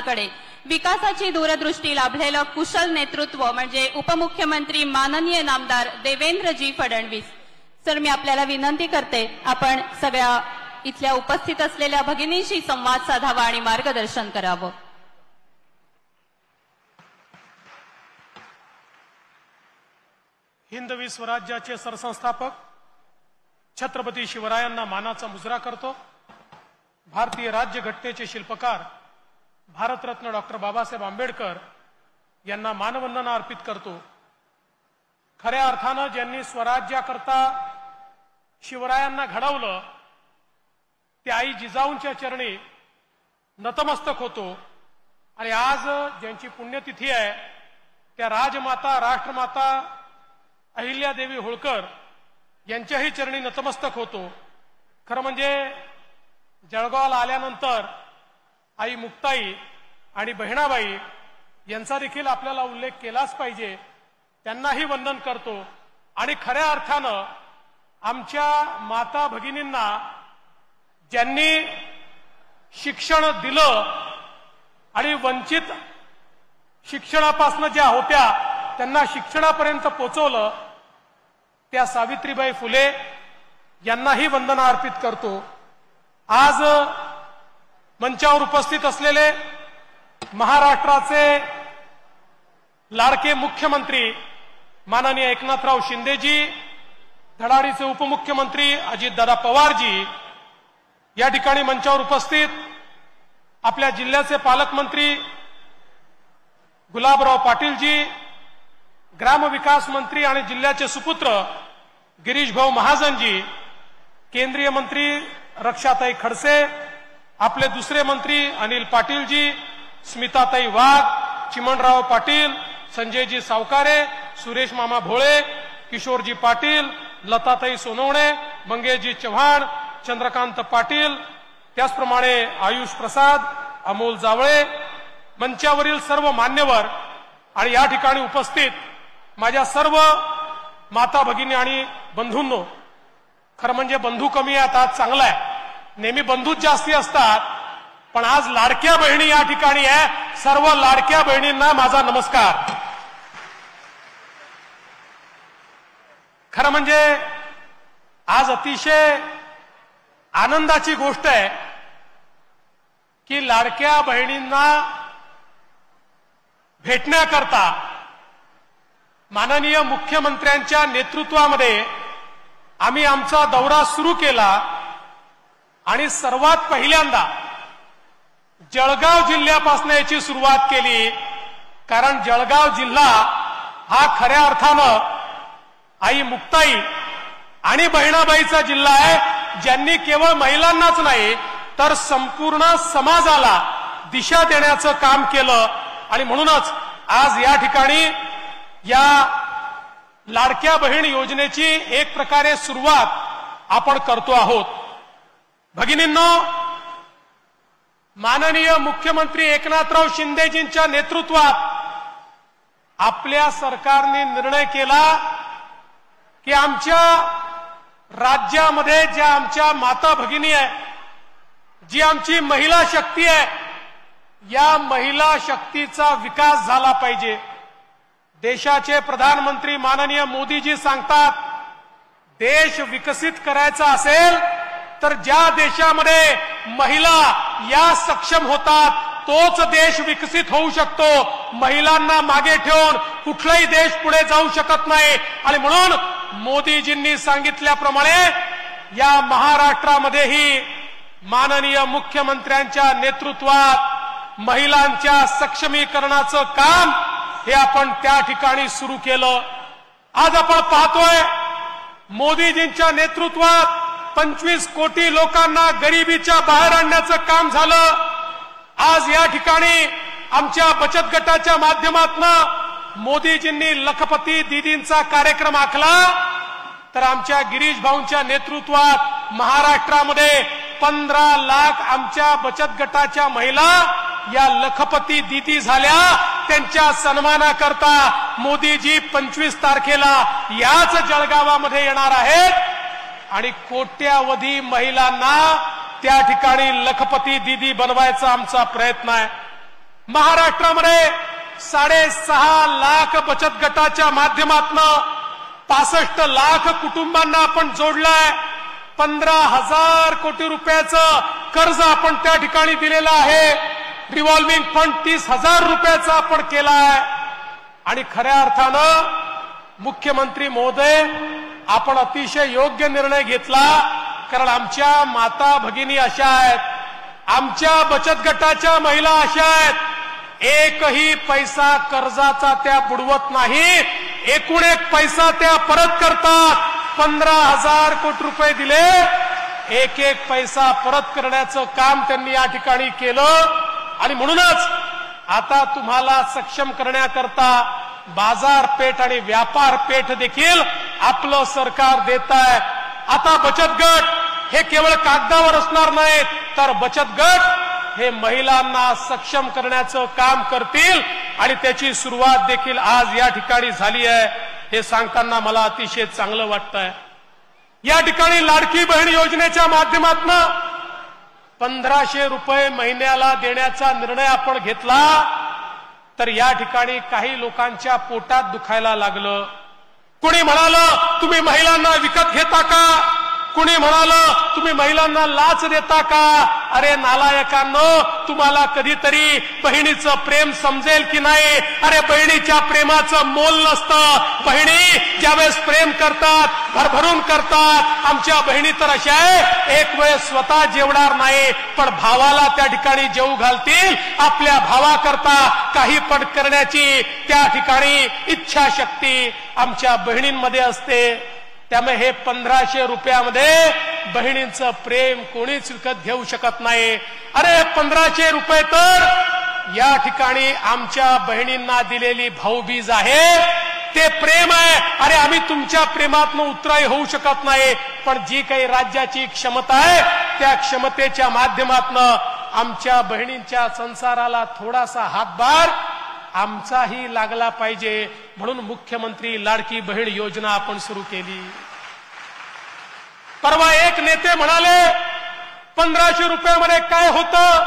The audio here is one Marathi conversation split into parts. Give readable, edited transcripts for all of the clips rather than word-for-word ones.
शासनाकडे विकासाची दूरदृष्टी लाभलेलं कुशल नेतृत्व म्हणजे उपमुख्यमंत्री माननीय नामदार देवेंद्रजी फडणवीस सर, मी आपल्याला विनंती करते आपण सगळ्या इथल्या उपस्थित असलेल्या भगिनींशी संवाद साधावा आणि मार्गदर्शन करावं. हिंदवी स्वराज्याचे सरसंस्थापक छत्रपती शिवरायांना मानाचा मुजरा करतो. भारतीय राज्यघटनेचे शिल्पकार भारतरत्न डॉक्टर बाबासाहेब आंबेडकर यांना मानवंदना अर्पित करतो. खऱ्या अर्थानं ज्यांनी स्वराज्याकरता शिवरायांना घडवलं ते आई जिजाऊंच्या चरणी नतमस्तक होतो. आणि आज ज्यांची पुण्यतिथी आहे त्या राजमाता राष्ट्रमाता अहिल्यादेवी होळकर यांच्याही चरणी नतमस्तक होतो. खरं म्हणजे जळगावला आल्यानंतर आई मुक्ताई आणि बहिणाबाई यांचा देखील आपल्याला उल्लेख केलाच पाहिजे. त्यांनाही वंदन करतो. आणि खऱ्या अर्थानं आमच्या माता भगिनींना ज्यांनी शिक्षण दिलं आणि वंचित शिक्षणापासून ज्या होत्या त्यांना शिक्षणापर्यंत पोहोचवलं त्या सावित्रीबाई फुले यांनाही वंदना अर्पित करतो. आज मंचावर उपस्थित असलेले महाराष्ट्राचे लाडके मुख्यमंत्री माननीय एकनाथराव शिंदेजी, धडाडीचे उपमुख्यमंत्री अजितदादा पवारजी, या ठिकाणी मंचावर उपस्थित आपल्या जिल्ह्याचे पालकमंत्री गुलाबराव पाटीलजी, ग्रामविकास मंत्री आणि जिल्ह्याचे सुपुत्र गिरीश भाऊ महाजनजी, केंद्रीय मंत्री रक्षाताई खडसे, आपले दुसरे मंत्री अनिल पाटीलजी, स्मिताताई वाघ, चिमणराव पाटील, संजयजी सावकारे, सुरेश मामा भोळे, किशोरजी पाटील, लताताई सोनवणे, मंगेशजी चव्हाण, चंद्रकांत पाटील, त्याचप्रमाणे आयुष प्रसाद, अमोल जावळे, मंचावरील सर्व मान्यवर आणि या ठिकाणी उपस्थित माझ्या सर्व माता भगिनी आणि बंधूंनो. खरं म्हणजे बंधू कमी आहेत, आज चांगला आहे. नेहमी बंधूच जास्ती असतात, पण आज लाडक्या बहिणी या ठिकाणी आहे. सर्व लाडक्या बहिणींना माझा नमस्कार. खरं म्हणजे आज अतिशय आनंदाची गोष्ट आहे की लाडक्या बहिणींना भेटण्याकरता माननीय मुख्यमंत्र्यांच्या नेतृत्वामध्ये आम्ही आमचा दौरा सुरू केला आणि सर्वात पहिल्यांदा जळगाव जिल्ह्यापासून याची सुरुवात केली. कारण जळगाव जिल्हा हा खऱ्या अर्थानं आई मुक्ताई आणि बहिणाबाईचा जिल्हा आहे, ज्यांनी केवळ महिलांनाच नाही तर संपूर्ण समाजाला दिशा देण्याचं काम केलं. आणि म्हणूनच आज या ठिकाणी या लाडक्या बहीण योजनेची एक प्रकारे सुरुवात आपण करतो आहोत. भगिनींनो, माननीय मुख्यमंत्री एकनाथराव शिंदेजींच्या नेतृत्वात आपल्या सरकारने निर्णय केला की आमच्या राज्यामध्ये ज्या आमच्या माता भगिनी आहे, जी आमची महिला शक्ती आहे, या महिला शक्तीचा विकास झाला पाहिजे. देशाचे प्रधानमंत्री माननीय मोदीजी सांगतात, देश विकसित करायचा असेल तर ज्या देशामध्ये महिला या सक्षम होतात तोच देश विकसित होऊ शकतो. महिलांना मागे ठेवून कुठलाही देश पुढे जाऊ शकत नाही. आणि म्हणून मोदीजींनी सांगितल्याप्रमाणे या महाराष्ट्रामध्येही माननीय मुख्यमंत्र्यांच्या नेतृत्वात महिलांच्या सक्षमीकरणाचं काम हे आपण त्या ठिकाणी सुरू केलं. आज आपण पाहतोय मोदीजींच्या नेतृत्वात 25 कोटी लोकांना गरिबीच्या बाहेर आणण्याचं काम झालं. आज या ठिकाणी आमच्या बचत गटाच्या माध्यमातून मोदीजींनी लखपती दीदींचा कार्यक्रम आखला, तर आमच्या गिरीश भाऊंच्या नेतृत्वात महाराष्ट्रामध्ये 15 लाख आमच्या बचत गटाच्या महिला या लखपती दीदी झाल्या. त्यांच्या सन्मानाकरता मोदीजी 25 तारखेला याच जळगावामध्ये येणार आहेत आणि कोट्यावधी महिलांना त्या ठिकाणी लखपती दीदी बनवायचा आमचा प्रयत्न आहे. महाराष्ट्रामध्ये 6.5 लाख बचत गटाच्या माध्यमातून 65 लाख कुटुंबांना आपण जोडलाय. 15,000 कोटी रुपयाचं कर्ज आपण त्या ठिकाणी दिलेलं आहे. रिव्हॉल्विंग फंड 30,000 रुपयाचा आपण केला आहे. आणि खऱ्या अर्थानं मुख्यमंत्री महोदय, आपण अतिशय योग्य निर्णय घेतला. कारण आमच्या माता भगिनी अशा आहेत, आमच्या बचत गटाच्या महिला अशा आहेत, एकही पैसा कर्जाचा त्या बुडवत नाही, एकूण एक पैसा त्या परत करतात. 15,000 कोटी रुपये दिले, एक एक पैसा परत करण्याचं काम त्यांनी या ठिकाणी केलं. आणि म्हणूनच आता तुम्हाला सक्षम करण्याकरता बाजारपेठ आणि व्यापार पेठ देखील आपलं सरकार देत आहे. आता बचत गट हे केवळ कागदावर असणार नाहीत, तर बचत गट हे महिलांना सक्षम करण्याचं काम करतील. आणि त्याची सुरुवात देखील आज या ठिकाणी झाली आहे. हे सांगताना मला अतिशय चांगलं वाटतंय. या ठिकाणी लाडकी बहीण योजनेच्या माध्यमातून 1,500 रुपये महिन्याला देण्याचा निर्णय आपण घेतला. तर या ठिकाणी काही लोकांच्या पोटात दुखायला लागलं. कुणी म्हणालं तुम्ही महिलांना विकत घेता का, कुणी म्हणालं तुम्ही महिलांना लाच देता का. अरे नालायकांनो, तुम्हाला कधीतरी बहिणीचं प्रेम समजेल की नाही. अरे बहिणीच्या प्रेमाचं मोल नसतं. बहिणी ज्यावेळेस प्रेम करतात, भरभरून करतात. आमच्या बहिणी तर अशा आहे, एक वेळ स्वतः जेवणार नाही, पण भावाला त्या ठिकाणी जेवू घालतील. आपल्या भावाकरता काही पण करण्याची त्या ठिकाणी इच्छाशक्ती आमच्या बहिणींमध्ये असते. त्यामुळे हे 1,500 रुपयामध्ये बहिणींचं प्रेम कोणीच विकत घेऊ शकत नाही. अरे 1,500 रुपये तर या ठिकाणी आमच्या बहिणींना दिलेली भाऊबीज आहे, ते प्रेम आहे. अरे आम्ही तुमच्या प्रेमातून उतराई होऊ शकत नाही, पण जी काही राज्याची क्षमता आहे त्या क्षमतेच्या माध्यमातून आमच्या बहिणींच्या संसाराला थोडासा हातभार आमचाही लागला पाहिजे. म्हणून मुख्यमंत्री लाडकी बहीण योजना आपण सुरू केली. परवा एक नेते म्हणाले 1,500 रुपयामध्ये काय होतं.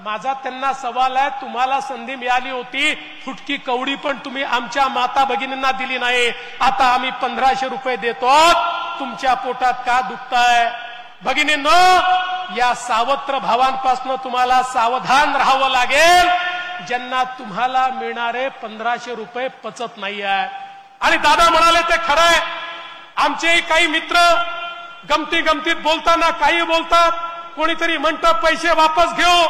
माझा त्यांना सवाल आहे, तुम्हाला संधी मिळाली होती, फुटकी कवडी पण तुम्ही आमच्या माता भगिनींना दिली नाही. आता आम्ही 1,500 रुपये देतो, तुमच्या पोटात का दुखताय. भगिनींनो, या सावत्र भावांपासून तुम्हाला सावधान राहावं लागेल, ज्यांना तुम्हाला मिळणारे 1,500 रुपये पचत नाही आहे. आणि दादा म्हणाले ते खरंय, आमचे काही मित्र गमती गमतीत बोलताना काही बोलतात, कोणीतरी म्हणतं पैसे वापस घेऊ.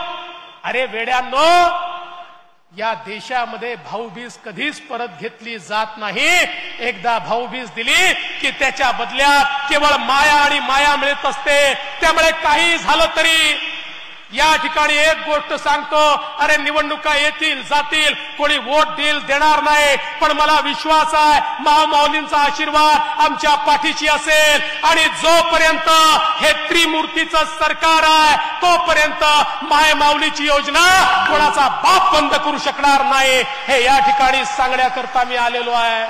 अरे वेड्यांनो, या देशामध्ये भाऊबीज कधीच परत घेतली जात नाही. एकदा भाऊबीज दिली की त्याच्या बदल्यात केवळ माया आणि माया मिळत असते. त्यामुळे काही झालं तरी या ठिकाणी एक गोष्ट सांगतो, अरे निवडणुका येतील जातील, कोणी वोट देईल देणार नाही, पण मला विश्वास आहे महामाऊलींचा आशीर्वाद आमच्या पाठीशी असेल. आणि जोपर्यंत हे त्रिमूर्तीचं सरकार आहे तोपर्यंत मायमाऊलीची योजना कोणाचा बाप बंद करू शकणार नाही. हे या ठिकाणी सांगण्याकरता मी आलेलो आहे.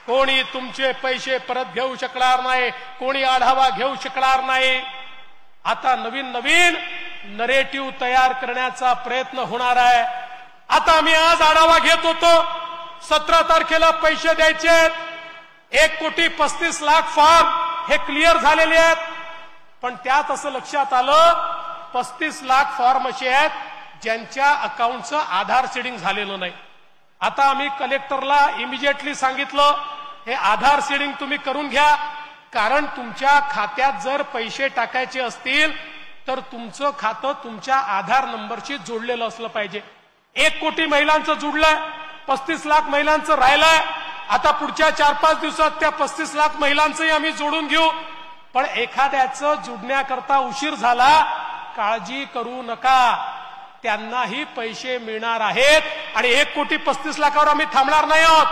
कोणी तुमचे पैसे परत घेऊ शकणार नाही, कोणी आढावा घेऊ शकणार नाही. आता नवीन नवीन नरेटिव्ह तयार करण्याचा प्रयत्न होणार आहे. आता आम्ही आज आढावा घेत होतो, 17 तारखेला पैसे द्यायचे, 1,35,00,000 फॉर्म हे क्लिअर झालेले आहेत. पण त्यात असं लक्षात आलं 35,00,000 फॉर्म असे आहेत ज्यांच्या अकाउंटचं आधार सीडिंग झालेलं नाही. आता आम्ही कलेक्टरला इमिजिएटली सांगितलं, हे आधार सीडिंग तुम्ही करून घ्या, कारण तुमच्या खात्यात जर पैसे टाकायचे असतील तर तुमचं खातं तुमच्या आधार नंबरशी जोडलेलं असलं पाहिजे. 1 कोटी महिलांचं जोडलंय, 35,00,000 महिलांचं राहिलंय. आता पुढच्या 4-5 दिवसात त्या 35,00,000 महिलांचंही आम्ही जोडून घेऊ. पण एखाद्याचं जोडण्याकरता उशीर झाला, काळजी करू नका, त्यांनाही पैसे मिळणार आहेत. आणि 1,35,00,000 आम्ही थांबणार नाही आहोत.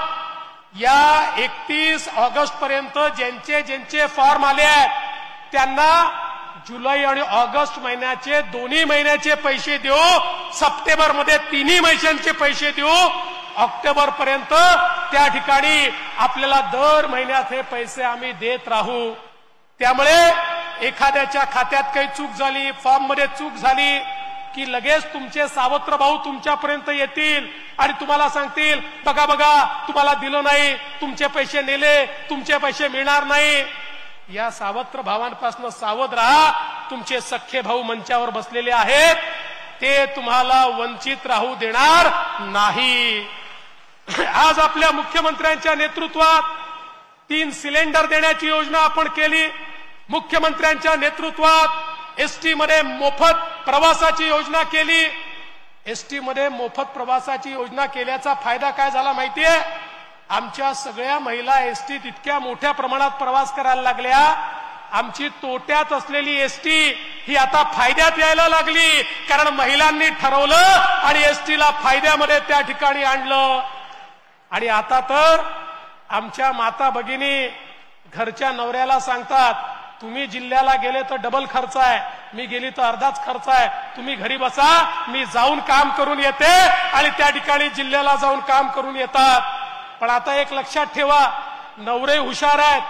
या 31 ऑगस्ट पर्यंत ज्यांचे फॉर्म आले आहेत त्यांना जुलै आणि ऑगस्ट महिन्याचे दोन्ही महिन्याचे पैसे देऊ, सप्टेंबरमध्ये तिन्ही महिन्यांचे पैसे देऊ, ऑक्टोबर पर्यंत त्या ठिकाणी आपल्याला दर महिन्यात हे पैसे आम्ही देत राहू. त्यामुळे एखाद्याच्या खात्यात काही चूक झाली, फॉर्म मध्ये चूक झाली की लगेच तुमचे सावत्र भाऊ तुमच्यापर्यंत येतील आणि तुम्हाला सांगतील, बघा बघा तुम्हाला दिलं नाही, तुमचे पैसे नेले, तुमचे पैसे मिळणार नाही. या सावत्र भावांपासून सावध राहा. तुमचे सख्खे भाऊ मंचावर बसलेले आहेत, ते तुम्हाला वंचित राहू देणार नाही. आज आपल्या मुख्यमंत्र्यांच्या नेतृत्वात 3 सिलेंडर देण्याची योजना आपण केली. मुख्यमंत्र्यांच्या नेतृत्वात एसटी मध्ये मोफत प्रवासाची योजना केली. एसटी मध्ये मोफत प्रवासाची योजना केल्याचा फायदा काय झाला माहितीये? आमच्या सगळ्या महिला एसटीत इतक्या मोठ्या प्रमाणात प्रवास करायला लागल्या. आमची तोट्यात असलेली एसटी ही आता फायद्यात यायला लागली, कारण महिलांनी ठरवलं आणि एसटीला फायद्यामध्ये त्या ठिकाणी आणलं. आणि आता तर आमच्या माता भगिनी घरच्या नवऱ्याला सांगतात, तुम्ही जिल्ह्याला गेले तर डबल खर्च आहे, मी गेली तर अर्धाच खर्च आहे, तुम्ही घरी बसा, मी जाऊन काम करून येते. आणि त्या ठिकाणी जिल्ह्याला जाऊन काम करून येतात. पण आता एक लक्षात ठेवा, नवरे हुशार आहेत.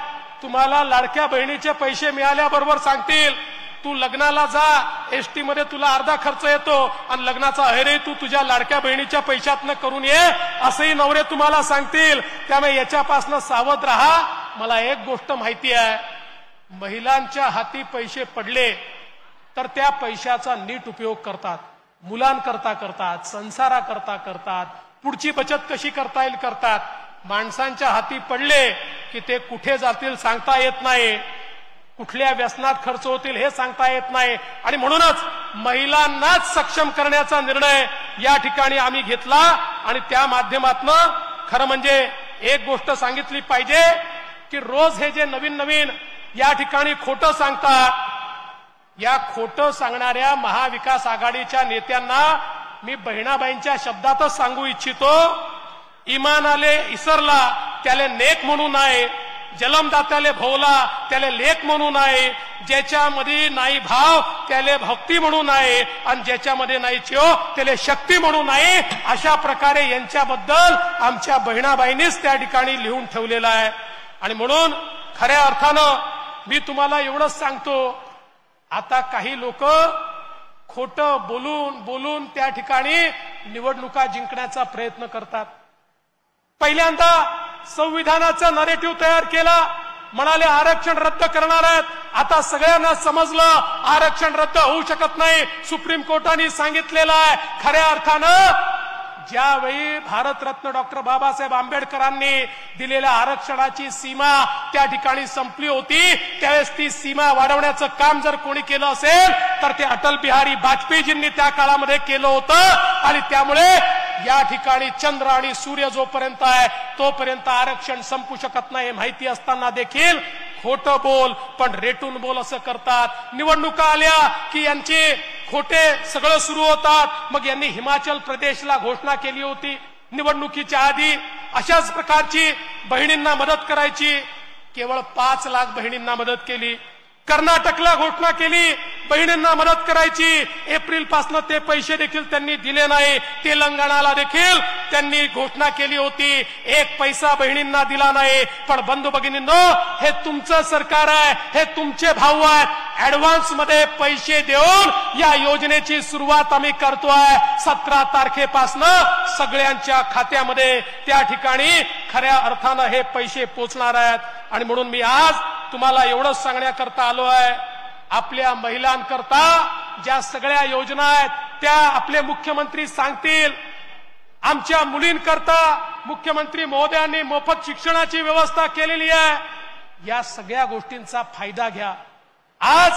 तुम्हाला लाडक्या बहिणीचे पैसे मिळाल्याबरोबर सांगतील, तू लग्नाला जा, एसटी मध्ये तुला अर्धा खर्च येतो आणि लग्नाचा अहेरही तू तुझ्या लाडक्या बहिणीच्या पैशातनं करून ये, असंही नवरे तुम्हाला सांगतील. त्यामुळे याच्यापासून सावध राहा. मला एक गोष्ट माहिती आहे, महिलांच्या हाती पैसे पडले तर त्या पैशाचा नीट उपयोग करतात, मुलांकरता करतात, संसाराकरता करतात, पुढची बचत कशी करता येईल करतात. माणसांच्या हाती पडले की ते कुठे जातील सांगता येत नाही, कुठल्या व्यसनात खर्च होतील हे सांगता येत नाही. आणि म्हणूनच महिलांनाच सक्षम करण्याचा निर्णय या ठिकाणी आम्ही घेतला. आणि त्या माध्यमातून खरं म्हणजे एक गोष्ट सांगितली पाहिजे की रोज हे जे नवीन नवीन या ठिकाणी खोटं सांगतात, या खोटं सांगणाऱ्या महाविकास आघाडीच्या नेत्यांना मी बहिणाबाईंच्या शब्दातच सांगू इच्छितो, इमानाले इसरला त्याले नेक म्हणू नये, जन्मदात्याले भोवला त्याले लेख म्हणू नये, ज्याच्यामध्ये नाही भाव त्याले भक्ती म्हणू नये, आणि ज्याच्यामध्ये नाही चिओ त्याले शक्ती म्हणू नये. अशा प्रकारे यांच्याबद्दल आमच्या बहिणाबाईंनीच त्या ठिकाणी लिहून ठेवलेलं आहे. आणि म्हणून खऱ्या अर्थानं मी तुम्हाला एवढंच सांगतो, आता काही लोक खोटं बोलून बोलून त्या ठिकाणी निवडणुका जिंकण्याचा प्रयत्न करतात. पहिल्यांदा संविधानाचा नरेटिव्ह तयार केला, म्हणाले आरक्षण रद्द करणार आहेत. आता सगळ्यांना समजलं आरक्षण रद्द होऊ शकत नाही, सुप्रीम कोर्टाने सांगितलेलं आहे. खऱ्या अर्थानं ज्यावेळी भारतरत्न डॉक्टर बाबासाहेब आंबेडकरांनी दिलेल्या आरक्षणाची सीमा त्या ठिकाणी संपली होती, त्यावेळेस ती सीमा वाढवण्याचं काम जर कोणी केलं असेल तर ते अटल बिहारी वाजपेयीजींनी त्या काळामध्ये केलं होतं. आणि त्यामुळे या ठिकाणी चंद्र आणि सूर्य जोपर्यंत आहे तोपर्यंत आरक्षण संपू शकत नाही माहिती असताना देखील खोटं बोल पण रेटून बोल असं करतात. निवडणुका आल्या की यांचे खोटे सगळं सुरू होतात. मग यांनी हिमाचल प्रदेशला घोषणा केली होती निवडणुकीच्या आधी, अशाच प्रकारची बहिणींना मदत करायची, केवळ 5 लाख बहिणींना मदत केली. कर्नाटकला घोषणा केली बहिणींना मदत करायची, एप्रिल पासून ते पैसे देखील त्यांनी दिले नाही. तेलंगणाला देखील त्यांनी घोषणा केली होती, 1 पैसा बहिणींना दिला नाही. पण बंधू भगिनींनो, हे तुमचं सरकार आहे, हे तुमचे भाऊ आहेत. ऍडव्हान्स मध्ये पैसे देऊन या योजनेची सुरुवात आम्ही करतोय. 17 तारखेपासून सगळ्यांच्या खात्यामध्ये त्या ठिकाणी खऱ्या अर्थानं हे पैसे पोचणार आहेत. आणि म्हणून मी आज तुम्हाला एवढंच सांगण्याकरता आलो आहे, आपल्या महिलांकरता ज्या सगळ्या योजना आहेत त्या आपले मुख्यमंत्री सांगतील. आमच्या मुलींकरता मुख्यमंत्री महोदयांनी मोफत शिक्षणाची व्यवस्था केलेली आहे. या सगळ्या गोष्टींचा फायदा घ्या. आज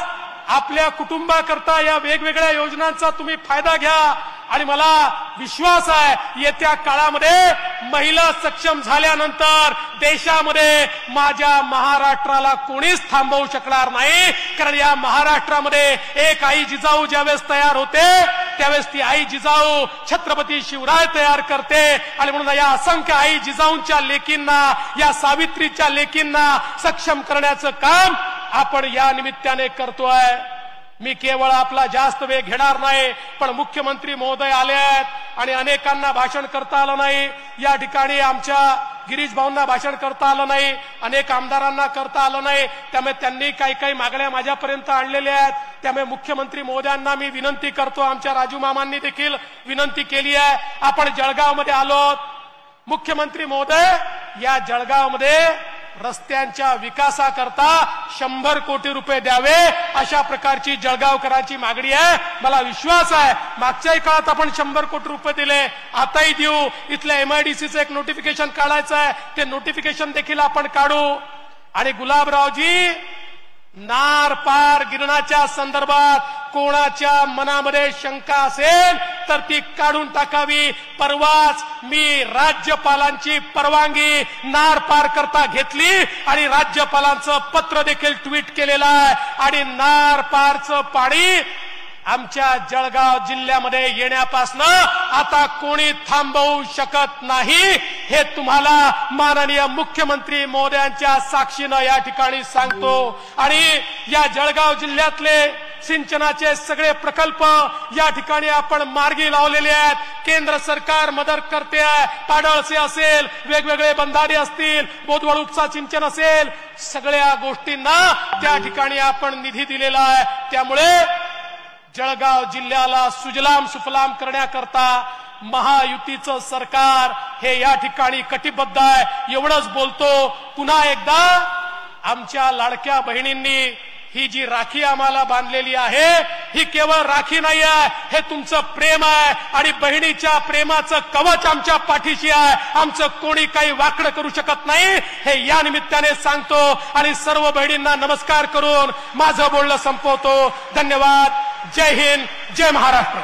आपल्या कुटुंबाकरता या वेगवेगळ्या योजनांचा तुम्ही फायदा घ्या. आणि मला विश्वास आहे येत्या काळामध्ये महिला सक्षम झाल्यानंतर देशामध्ये माझ्या महाराष्ट्राला कोणीच थांबवू शकणार नाही. कारण या महाराष्ट्रामध्ये एक आई जिजाऊ ज्यावेळेस तयार होते त्यावेळेस ती आई जिजाऊ छत्रपती शिवराय तयार करते. आणि म्हणून या असंख्य आई जिजाऊंच्या लेकींना, या सावित्रीच्या लेकींना सक्षम करण्याचं काम आपण या निमित्ताने करतोय. मी केवळ आपला जास्त वेळ घेणार नाही, पण मुख्यमंत्री महोदय आले आहेत आणि अनेकांना भाषण करता आलं नाही. या ठिकाणी आमच्या गिरीश भाऊंना भाषण करता आलं नाही, अनेक आमदारांना करता आलं नाही, त्यामुळे त्यांनी काही काही मागण्या माझ्यापर्यंत आणलेल्या आहेत. त्यामुळे मुख्यमंत्री महोदयांना मी विनंती करतो, आमच्या राजू मामांनी देखील विनंती केली आहे. आपण जळगावमध्ये आलोत, मुख्यमंत्री महोदय या जळगावमध्ये रस्त्यांच्या विकासाकरता 100 कोटी रुपये द्यावे, अशा प्रकारची जळगावकरांची मागणी आहे. मला विश्वास आहे मागच्याही काळात आपण 100 कोटी रुपये दिले, आताही देऊ. इथल्या एमआयडीसीचं एक नोटिफिकेशन काढायचं आहे, ते नोटिफिकेशन देखील आपण काढू. आणि गुलाबरावजी, नार पार गिरणाच्या संदर्भात कोणाच्या मनामध्ये शंका असेल तर ती काढून टाकावी. परवाच मी राज्यपालांची परवानगी नार पार करता घेतली आणि राज्यपालांचं पत्र देखील ट्विट केलेलं आहे. आणि नार पारचं पाणी आमच्या जळगाव जिल्ह्यामध्ये येण्यापासून आता कोणी थांबवू शकत नाही, हे तुम्हाला माननीय मुख्यमंत्री महोदयांच्या साक्षीनं या ठिकाणी सांगतो. आणि या जळगाव जिल्ह्यातले सिंचनाचे सगळे प्रकल्प या ठिकाणी आपण मार्गी लावलेले आहेत. केंद्र सरकार मदत करते आहे. पाडळसे असेल, वेगवेगळे बंधारे असतील, बोदवड उपसा सिंचन असेल, सगळ्या गोष्टींना त्या ठिकाणी आपण निधी दिलेला आहे. त्यामुळे जळगाव जिल्ह्याला सुजलाम सुफलाम करण्याकरता महायुतीचं सरकार हे या ठिकाणी कटिबद्ध आहे. एवढंच बोलतो. पुन्हा एकदा आमच्या लाडक्या बहिणींनी ही जी राखी आम्हाला बांधलेली आहे, ही केवळ राखी नाही आहे, हे तुमचं प्रेम आहे. आणि बहिणीच्या प्रेमाचं कवच आमच्या पाठीशी आहे. आमचं कोणी काही वाकडं करू शकत नाही, हे या निमित्ताने सांगतो. आणि सर्व बहिणींना नमस्कार करून माझं बोलणं संपवतो. धन्यवाद. जय हिंद, जय महाराष्ट्र.